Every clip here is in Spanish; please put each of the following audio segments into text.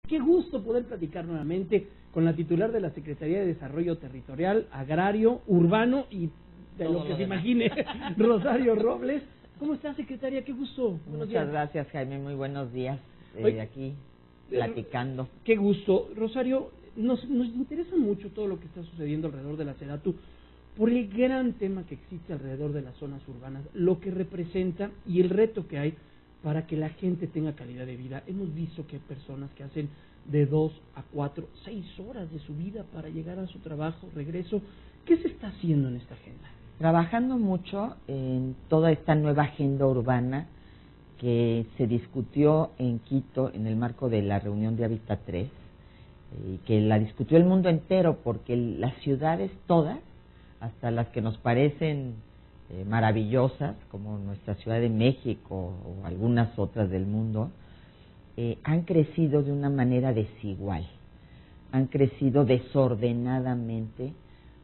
Qué gusto poder platicar nuevamente con la titular de la Secretaría de Desarrollo Territorial, Agrario, Urbano y de lo que se imagine, Rosario Robles. ¿Cómo está, secretaria? Qué gusto. Muchas gracias, Jaime. Muy buenos días. Aquí platicando. Qué gusto. Rosario, nos interesa mucho todo lo que está sucediendo alrededor de la SEDATU por el gran tema que existe alrededor de las zonas urbanas, lo que representa y el reto que hay para que la gente tenga calidad de vida. Hemos visto que hay personas que hacen de 2 a 4, 6 horas de su vida para llegar a su trabajo, regreso. ¿Qué se está haciendo en esta agenda? Trabajando mucho en toda esta nueva agenda urbana que se discutió en Quito en el marco de la reunión de Hábitat 3, y que la discutió el mundo entero, porque las ciudades todas, hasta las que nos parecen maravillosas, como nuestra Ciudad de México o algunas otras del mundo, han crecido de una manera desigual, han crecido desordenadamente,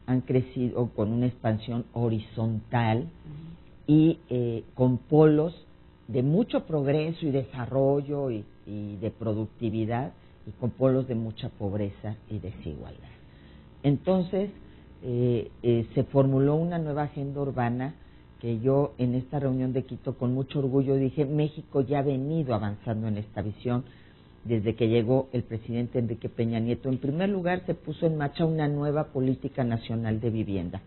han crecido con una expansión horizontal y con polos de mucho progreso y desarrollo y de productividad, y con polos de mucha pobreza y desigualdad. Entonces, se formuló una nueva agenda urbana que yo en esta reunión de Quito con mucho orgullo dije: México ya ha venido avanzando en esta visión desde que llegó el presidente Enrique Peña Nieto. En primer lugar, se puso en marcha una nueva política nacional de vivienda.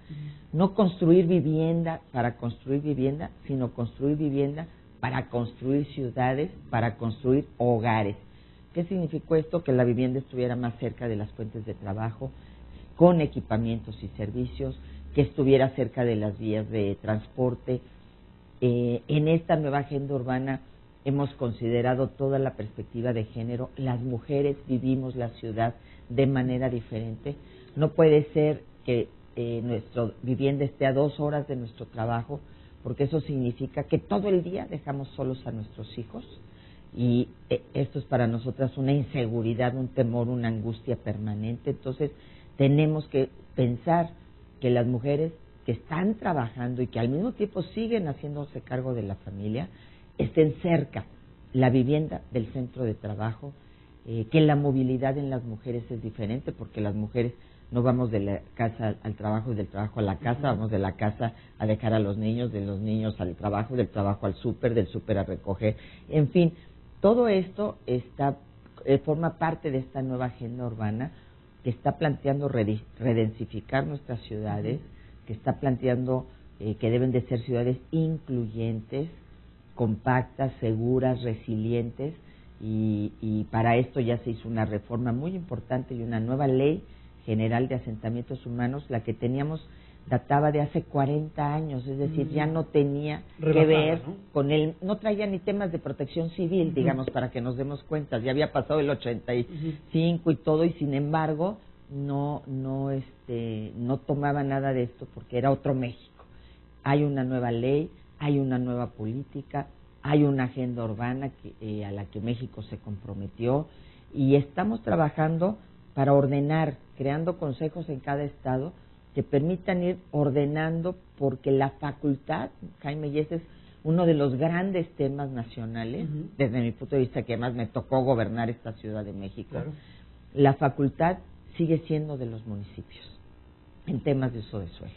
No construir vivienda para construir vivienda, sino construir vivienda para construir ciudades, para construir hogares. ¿Qué significó esto? Que la vivienda estuviera más cerca de las fuentes de trabajo, con equipamientos y servicios, que estuviera cerca de las vías de transporte. En esta nueva agenda urbana hemos considerado toda la perspectiva de género. Las mujeres vivimos la ciudad de manera diferente. No puede ser que nuestra vivienda esté a 2 horas de nuestro trabajo, porque eso significa que todo el día dejamos solos a nuestros hijos, y esto es para nosotras una inseguridad, un temor, una angustia permanente. Entonces tenemos que pensar que las mujeres que están trabajando y que al mismo tiempo siguen haciéndose cargo de la familia estén cerca la vivienda del centro de trabajo, que la movilidad en las mujeres es diferente, porque las mujeres no vamos de la casa al trabajo y del trabajo a la casa, vamos de la casa a dejar a los niños, de los niños al trabajo, del trabajo al súper, del súper a recoger, en fin, todo esto forma parte de esta nueva agenda urbana que está planteando redensificar nuestras ciudades, que está planteando que deben de ser ciudades incluyentes, compactas, seguras, resilientes, y para esto ya se hizo una reforma muy importante y una nueva ley general de asentamientos humanos. La que teníamos databa de hace 40 años, es decir, ya no tenía que ver, ¿no?, con no traía ni temas de protección civil, digamos, para que nos demos cuenta. Ya había pasado el 85 y todo, y sin embargo no tomaba nada de esto, porque era otro México. Hay una nueva ley, hay una nueva política, hay una agenda urbana a la que México se comprometió, y estamos trabajando para ordenar, creando consejos en cada estado que permitan ir ordenando, porque la facultad, Jaime, y ese es uno de los grandes temas nacionales, desde mi punto de vista, que además me tocó gobernar esta Ciudad de México, claro, la facultad sigue siendo de los municipios en temas de uso de suelo.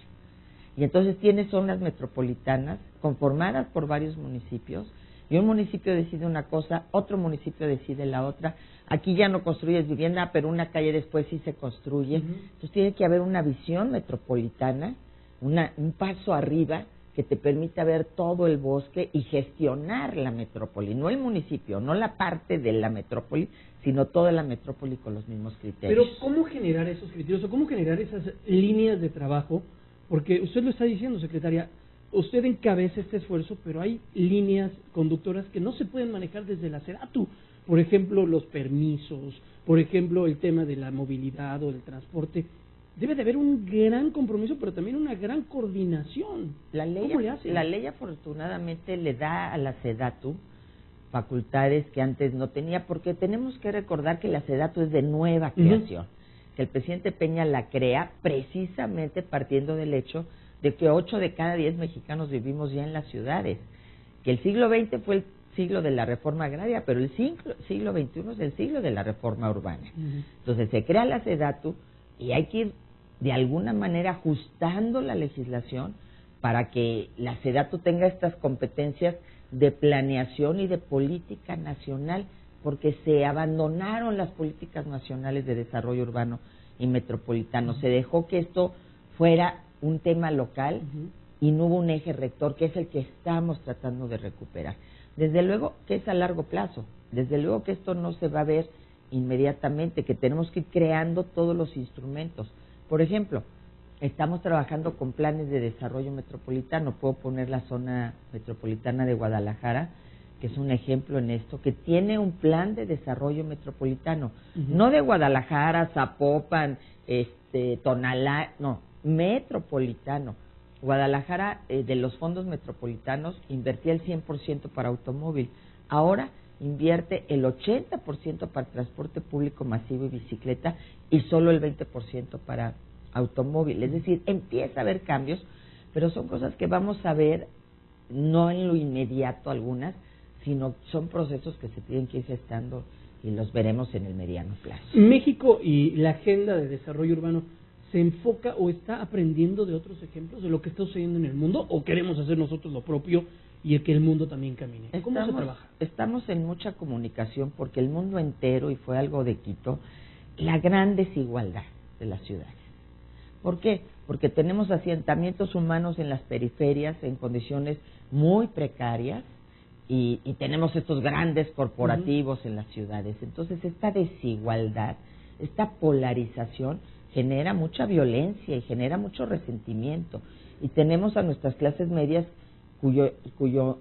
Y entonces tienes zonas metropolitanas conformadas por varios municipios, y un municipio decide una cosa, otro municipio decide la otra. Aquí ya no construyes vivienda, pero una calle después sí se construye. Entonces tiene que haber una visión metropolitana, un paso arriba que te permita ver todo el bosque y gestionar la metrópoli, no el municipio, no la parte de la metrópoli, sino toda la metrópoli con los mismos criterios. Pero ¿cómo generar esos criterios o cómo generar esas líneas de trabajo? Porque usted lo está diciendo, secretaria, usted encabeza este esfuerzo, pero hay líneas conductoras que no se pueden manejar desde la SEDATU. Por ejemplo, los permisos, por ejemplo, el tema de la movilidad o del transporte. Debe de haber un gran compromiso, pero también una gran coordinación. ¿Cómo le hace? La ley afortunadamente le da a la SEDATU facultades que antes no tenía, porque tenemos que recordar que la SEDATU es de nueva creación, que el presidente Peña la crea precisamente partiendo del hecho de que 8 de cada 10 mexicanos vivimos ya en las ciudades, que el siglo XX fue el siglo de la reforma agraria, pero el siglo XXI es el siglo de la reforma urbana. Entonces se crea la SEDATU y hay que ir de alguna manera ajustando la legislación para que la SEDATU tenga estas competencias de planeación y de política nacional, porque se abandonaron las políticas nacionales de desarrollo urbano y metropolitano. Se dejó que esto fuera un tema local y no hubo un eje rector, que es el que estamos tratando de recuperar. Desde luego que es a largo plazo, desde luego que esto no se va a ver inmediatamente, que tenemos que ir creando todos los instrumentos. Por ejemplo, estamos trabajando con planes de desarrollo metropolitano. Puedo poner la zona metropolitana de Guadalajara, que es un ejemplo en esto, que tiene un plan de desarrollo metropolitano, no de Guadalajara, Zapopan, Tonalá, no, metropolitano. Guadalajara, de los fondos metropolitanos, invertía el 100% para automóvil. Ahora invierte el 80% para transporte público masivo y bicicleta y solo el 20% para automóvil. Es decir, empieza a haber cambios, pero son cosas que vamos a ver no en lo inmediato algunas, sino son procesos que se tienen que ir gestando y los veremos en el mediano plazo. México y la agenda de desarrollo urbano se enfoca o está aprendiendo de otros ejemplos de lo que está sucediendo en el mundo, o queremos hacer nosotros lo propio y que el mundo también camine. ¿Cómo se trabaja? Estamos en mucha comunicación porque el mundo entero, y fue algo de Quito, la gran desigualdad de las ciudades. ¿Por qué? Porque tenemos asentamientos humanos en las periferias en condiciones muy precarias y tenemos estos grandes corporativos en las ciudades. Entonces esta desigualdad, esta polarización genera mucha violencia y genera mucho resentimiento. Y tenemos a nuestras clases medias cuyo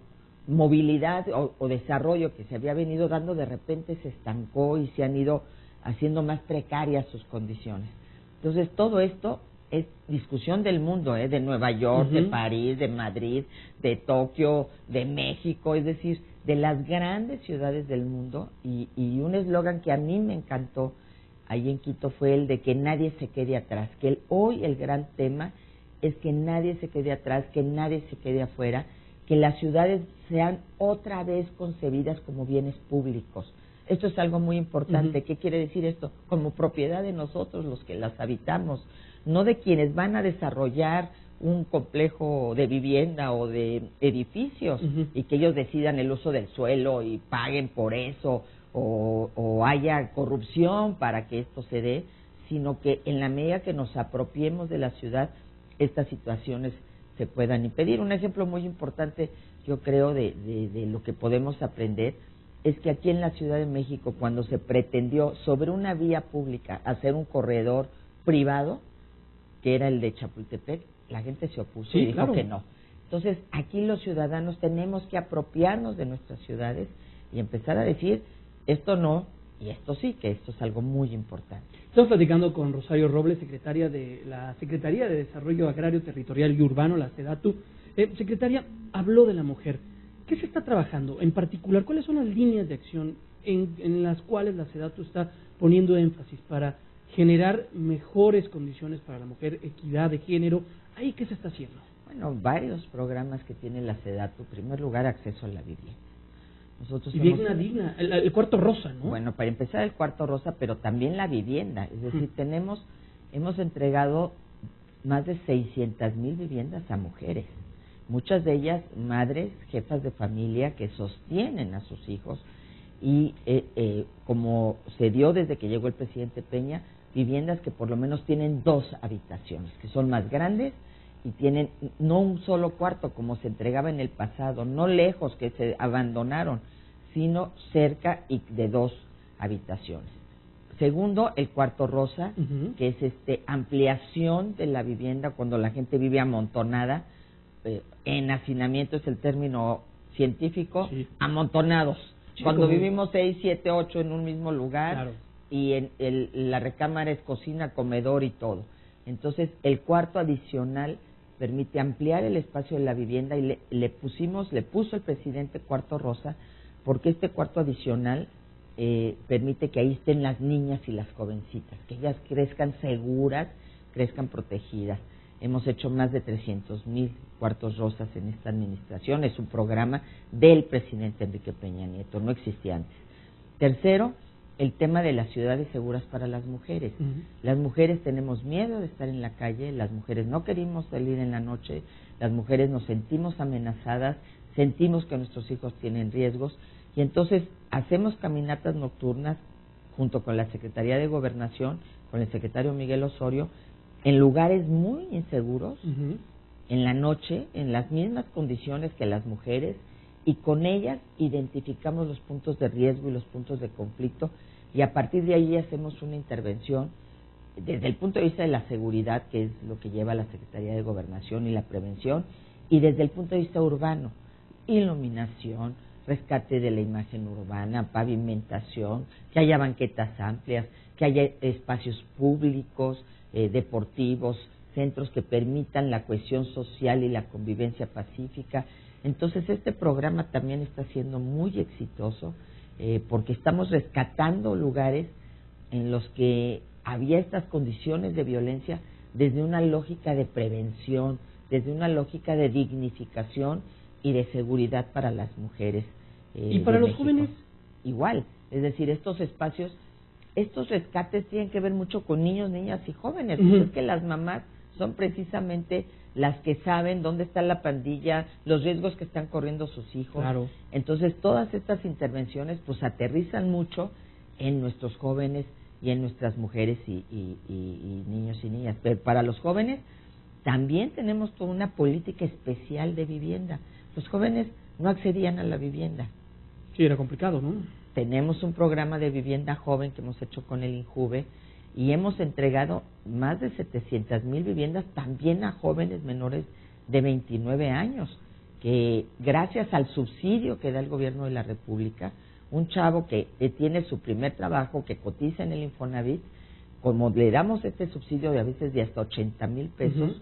movilidad o desarrollo que se había venido dando de repente se estancó y se han ido haciendo más precarias sus condiciones. Entonces todo esto es discusión del mundo, de Nueva York, de París, de Madrid, de Tokio, de México, es decir, de las grandes ciudades del mundo. Y un eslogan que a mí me encantó ahí en Quito fue el de que nadie se quede atrás, que hoy el gran tema es que nadie se quede atrás, que nadie se quede afuera, que las ciudades sean otra vez concebidas como bienes públicos. Esto es algo muy importante. ¿Qué quiere decir esto? Como propiedad de nosotros, los que las habitamos, no de quienes van a desarrollar un complejo de vivienda o de edificios y que ellos decidan el uso del suelo y paguen por eso o haya corrupción para que esto se dé, sino que en la medida que nos apropiemos de la ciudad, estas situaciones se puedan impedir. Un ejemplo muy importante, yo creo, de lo que podemos aprender es que aquí en la Ciudad de México, cuando se pretendió sobre una vía pública hacer un corredor privado, que era el de Chapultepec, la gente se opuso y dijo que no. Entonces, aquí los ciudadanos tenemos que apropiarnos de nuestras ciudades y empezar a decir, esto no y esto sí, que esto es algo muy importante. Estamos platicando con Rosario Robles, secretaria de la Secretaría de Desarrollo Agrario, Territorial y Urbano, la SEDATU. Secretaria, habló de la mujer. ¿Qué se está trabajando? En particular, ¿cuáles son las líneas de acción en las cuales la SEDATU está poniendo énfasis para generar mejores condiciones para la mujer, equidad de género? ¿Ahí qué se está haciendo? Bueno, varios programas que tiene la SEDATU. En primer lugar, acceso a la vivienda. Nosotros digna, el cuarto rosa, ¿no? Bueno, para empezar el cuarto rosa, pero también la vivienda. Es decir, hemos entregado más de 600,000 viviendas a mujeres. Muchas de ellas madres, jefas de familia que sostienen a sus hijos y como se dio desde que llegó el presidente Peña, viviendas que por lo menos tienen 2 habitaciones, que son más grandes y tienen no un solo cuarto como se entregaba en el pasado, no lejos que se abandonaron, sino cerca y de 2 habitaciones. Segundo, el cuarto rosa, que es ampliación de la vivienda cuando la gente vive amontonada. En hacinamiento es el término científico, amontonados. Cuando vivimos 6, 7, 8 en un mismo lugar y la recámara es cocina, comedor y todo. Entonces, el cuarto adicional permite ampliar el espacio de la vivienda y le puso el presidente cuarto rosa porque este cuarto adicional permite que ahí estén las niñas y las jovencitas, que ellas crezcan seguras, crezcan protegidas. Hemos hecho más de 300,000 cuartos rosas en esta administración. Es un programa del presidente Enrique Peña Nieto, no existía antes. Tercero, el tema de las ciudades seguras para las mujeres. Las mujeres tenemos miedo de estar en la calle, las mujeres no queremos salir en la noche, las mujeres nos sentimos amenazadas, sentimos que nuestros hijos tienen riesgos, y entonces hacemos caminatas nocturnas junto con la Secretaría de Gobernación, con el secretario Miguel Osorio, en lugares muy inseguros, en la noche, en las mismas condiciones que las mujeres, y con ellas identificamos los puntos de riesgo y los puntos de conflicto, y a partir de ahí hacemos una intervención desde el punto de vista de la seguridad, que es lo que lleva la Secretaría de Gobernación, y la prevención, y desde el punto de vista urbano, iluminación, rescate de la imagen urbana, pavimentación, que haya banquetas amplias, que haya espacios públicos, deportivos, centros que permitan la cohesión social y la convivencia pacífica. Entonces este programa también está siendo muy exitoso, porque estamos rescatando lugares en los que había estas condiciones de violencia desde una lógica de prevención, desde una lógica de dignificación y de seguridad para las mujeres. ¿Y para los jóvenes? Igual, es decir, estos espacios, estos rescates tienen que ver mucho con niños, niñas y jóvenes. Es que las mamás son precisamente las que saben dónde está la pandilla, los riesgos que están corriendo sus hijos. Claro. Entonces, todas estas intervenciones pues aterrizan mucho en nuestros jóvenes y en nuestras mujeres y niños y niñas. Pero para los jóvenes también tenemos toda una política especial de vivienda. Los jóvenes no accedían a la vivienda. Sí, era complicado, ¿no? Tenemos un programa de vivienda joven que hemos hecho con el INJUVE y hemos entregado más de 700,000 viviendas también a jóvenes menores de 29 años, que gracias al subsidio que da el gobierno de la República, un chavo que tiene su primer trabajo, que cotiza en el Infonavit, como le damos este subsidio de a veces de hasta 80,000 pesos,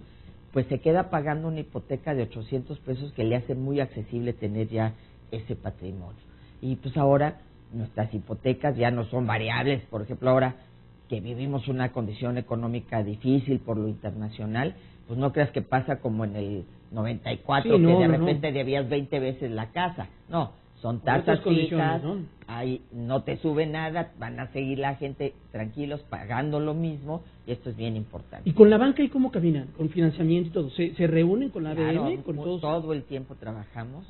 pues se queda pagando una hipoteca de 800 pesos que le hace muy accesible tener ya ese patrimonio. Y pues ahora nuestras hipotecas ya no son variables. Por ejemplo, ahora que vivimos una condición económica difícil por lo internacional, pues no creas que pasa como en el 94, que de repente debías 20 veces la casa. No, son tasas fijas, ahí no te sube nada, van a seguir la gente tranquilos pagando lo mismo, y esto es bien importante. ¿Y con la banca y cómo caminan? ¿Con financiamiento y todo? ¿Se reúnen con la ABM? Claro, todo el tiempo trabajamos.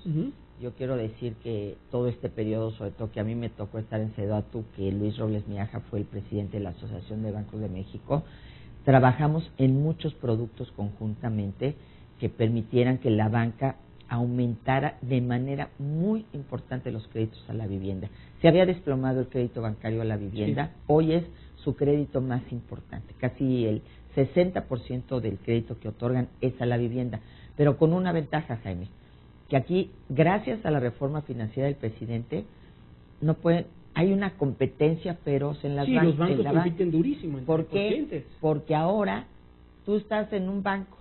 Yo quiero decir que todo este periodo, sobre todo que a mí me tocó estar en Sedatu, que Luis Robles Miaja fue el presidente de la Asociación de Bancos de México, trabajamos en muchos productos conjuntamente que permitieran que la banca aumentara de manera muy importante los créditos a la vivienda. Se había desplomado el crédito bancario a la vivienda, hoy es su crédito más importante, casi el 60% del crédito que otorgan es a la vivienda, pero con una ventaja, Jaime, que aquí, gracias a la reforma financiera del presidente, hay una competencia feroz en las bancas. Sí, los bancos compiten durísimo. ¿Por qué? Porque ahora tú estás en un banco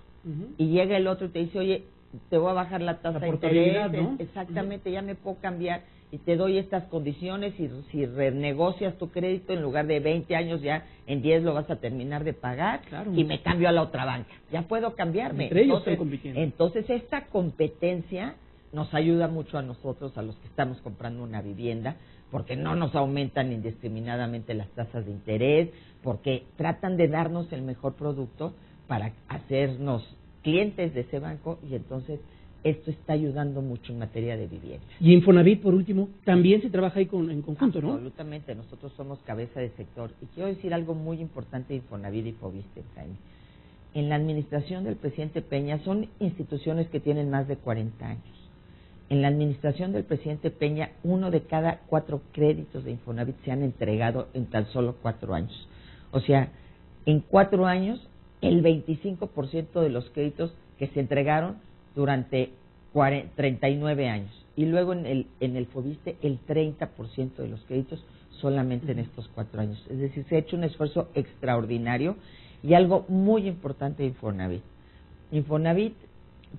y llega el otro y te dice, oye, te voy a bajar la tasa de interés, ¿no? Exactamente, ya me puedo cambiar y te doy estas condiciones, y si renegocias tu crédito, en lugar de 20 años ya en 10 lo vas a terminar de pagar, y me cambio a la otra banca, ya puedo cambiarme. Entre ellos están compitiendo. Entonces esta competencia nos ayuda mucho a nosotros, a los que estamos comprando una vivienda, porque no nos aumentan indiscriminadamente las tasas de interés, porque tratan de darnos el mejor producto para hacernos clientes de ese banco, y entonces esto está ayudando mucho en materia de vivienda. Y Infonavit, por último, también se trabaja ahí en conjunto, ¿no? Absolutamente, nosotros somos cabeza de sector. Y quiero decir algo muy importante de Infonavit y Foviste, Jaime. En la administración del presidente Peña son instituciones que tienen más de 40 años. En la administración del presidente Peña, 1 de cada 4 créditos de Infonavit se han entregado en tan solo 4 años. O sea, en 4 años, el 25% de los créditos que se entregaron durante 39 años. Y luego en el Foviste, el 30% de los créditos solamente en estos 4 años. Es decir, se ha hecho un esfuerzo extraordinario. Y algo muy importante de Infonavit. Infonavit,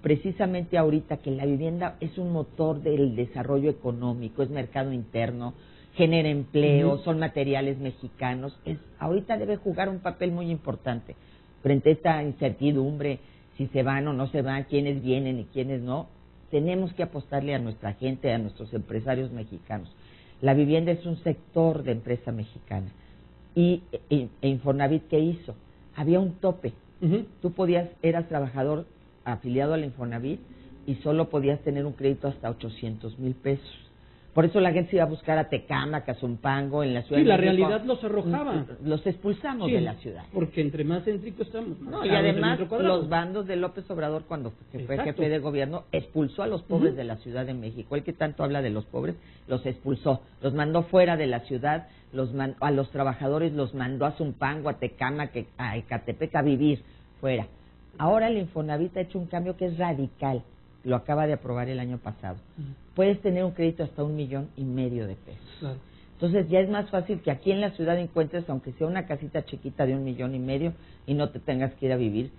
precisamente ahorita que la vivienda es un motor del desarrollo económico, es mercado interno, genera empleo, son materiales mexicanos, ahorita debe jugar un papel muy importante frente a esta incertidumbre si se van o no se van, quiénes vienen y quiénes no. Tenemos que apostarle a nuestra gente, a nuestros empresarios mexicanos. La vivienda es un sector de empresa mexicana. Y Infonavit, ¿qué hizo? Había un tope. Tú eras trabajador afiliado al Infonavit y solo podías tener un crédito hasta 800,000 pesos. Por eso la gente se iba a buscar a Tecámac, a Zumpango, en la Ciudad de México. Sí, la realidad los arrojaba. Los expulsamos de la ciudad. Porque entre más céntrico estamos. No, y además los bandos de López Obrador, cuando fue jefe de gobierno, expulsó a los pobres de la Ciudad de México. El que tanto habla de los pobres, los expulsó. Los mandó fuera de la ciudad, a los trabajadores los mandó a Zumpango, a Tecámac, a Ecatepec, a vivir fuera. Ahora el Infonavit ha hecho un cambio que es radical. Lo acaba de aprobar el año pasado. Puedes tener un crédito hasta 1,5 millones de pesos. Claro. Entonces ya es más fácil que aquí en la ciudad encuentres, aunque sea una casita chiquita de 1,5 millones, y no te tengas que ir a vivir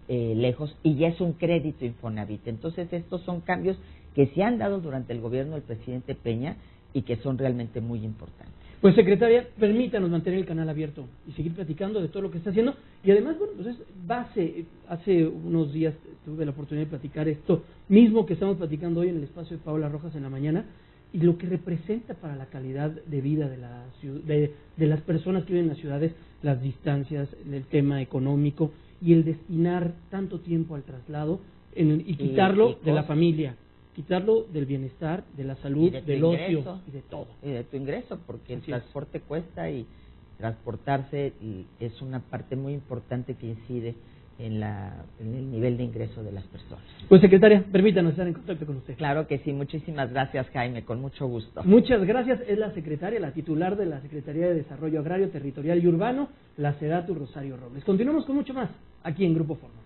lejos, y ya es un crédito Infonavit. Entonces estos son cambios que se han dado durante el gobierno del presidente Peña y que son realmente muy importantes. Pues, secretaria, permítanos mantener el canal abierto y seguir platicando de todo lo que está haciendo. Y además, bueno, pues es base. Hace unos días tuve la oportunidad de platicar esto mismo que estamos platicando hoy en el espacio de Paola Rojas en la mañana, y lo que representa para la calidad de vida de las personas que viven en las ciudades, las distancias, el tema económico y el destinar tanto tiempo al traslado y quitarlo de la familia. Quitarlo del bienestar, de la salud, del ocio y de todo. Y de tu ingreso, porque el transporte cuesta y transportarse es una parte muy importante que incide en el nivel de ingreso de las personas. Pues, secretaria, permítanos estar en contacto con usted. Claro que sí, muchísimas gracias, Jaime, con mucho gusto. Muchas gracias. Es la secretaria, la titular de la Secretaría de Desarrollo Agrario, Territorial y Urbano, la Sedatu, Rosario Robles. Continuamos con mucho más aquí en Grupo Fórmula.